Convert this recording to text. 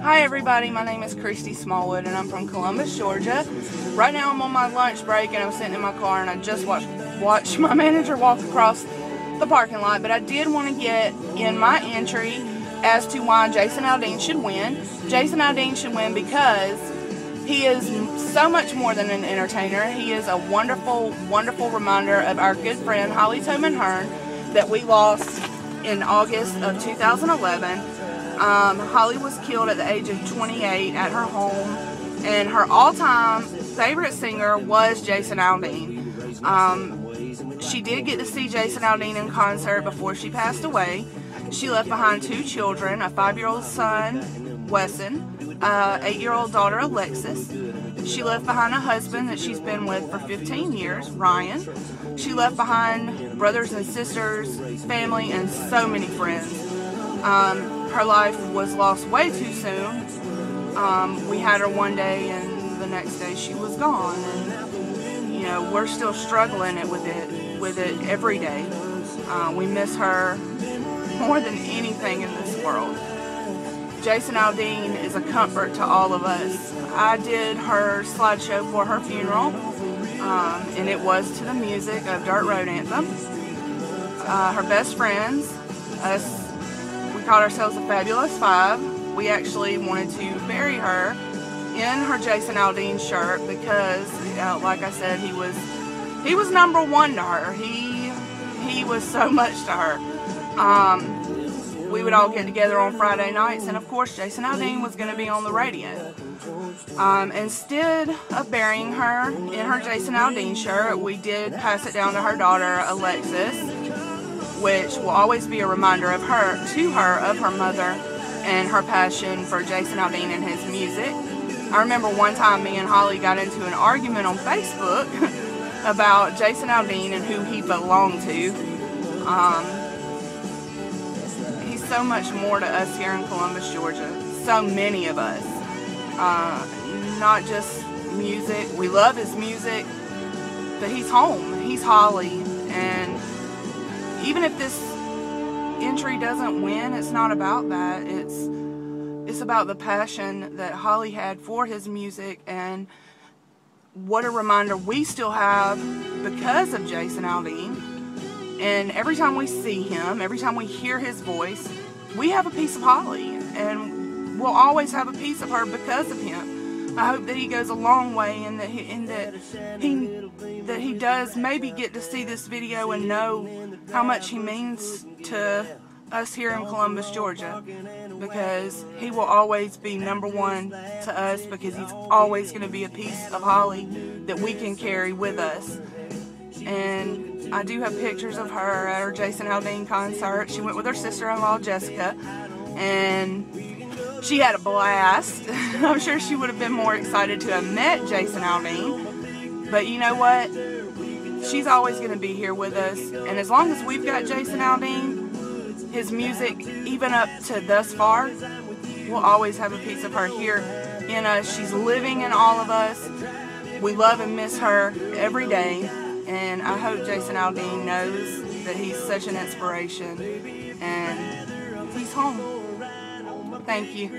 Hi everybody, my name is Christy Smallwood and I'm from Columbus, Georgia. Right now I'm on my lunch break and I'm sitting in my car and I just watched my manager walk across the parking lot, but I did want to get in my entry as to why Jason Aldean should win. Jason Aldean should win because he is so much more than an entertainer. He is a wonderful, wonderful reminder of our good friend Holly Tobin Hearn that we lost in August of 2011. Holly was killed at the age of 28 at her home, and her all-time favorite singer was Jason Aldean. She did get to see Jason Aldean in concert before she passed away. She left behind 2 children, a 5-year-old son, Wesson, 8-year-old daughter, Alexis. She left behind a husband that she's been with for 15 years, Ryan. She left behind brothers and sisters, family, and so many friends. Her life was lost way too soon. We had her one day and the next day she was gone. And, you know, we're still struggling with it every day. We miss her more than anything in this world. Jason Aldean is a comfort to all of us. I did her slideshow for her funeral, and it was to the music of Dirt Road Anthem. Her best friends, us, we called ourselves the Fabulous Five. We actually wanted to bury her in her Jason Aldean shirt because, like I said, he was #1 to her. He was so much to her. We would all get together on Friday nights, and of course Jason Aldean was going to be on the radio. Instead of burying her in her Jason Aldean shirt, we did pass it down to her daughter Alexis, which will always be a reminder of her mother and her passion for Jason Aldean and his music. I remember one time me and Holly got into an argument on Facebook about Jason Aldean and who he belonged to. He's so much more to us here in Columbus, Georgia. So many of us. Not just music. We love his music, but he's home. He's Holly. And even if this entry doesn't win, it's not about that. It's about the passion that Holly had for his music, and what a reminder we still have because of Jason Aldean. And every time we see him, every time we hear his voice, we have a piece of Holly, and we'll always have a piece of her because of him. I hope that he goes a long way, and that he does maybe get to see this video and know how much he means to us here in Columbus, Georgia, because he will always be #1 to us, because he's always going to be a piece of Holly that we can carry with us. And I do have pictures of her at her Jason Aldean concert. She went with her sister-in-law Jessica, and she had a blast. I'm sure she would have been more excited to have met Jason Aldean, but you know what? She's always going to be here with us, and as long as we've got Jason Aldean, his music, even up to thus far, we'll always have a piece of her here in us. She's living in all of us. We love and miss her every day, and I hope Jason Aldean knows that he's such an inspiration, and he's home. Thank you.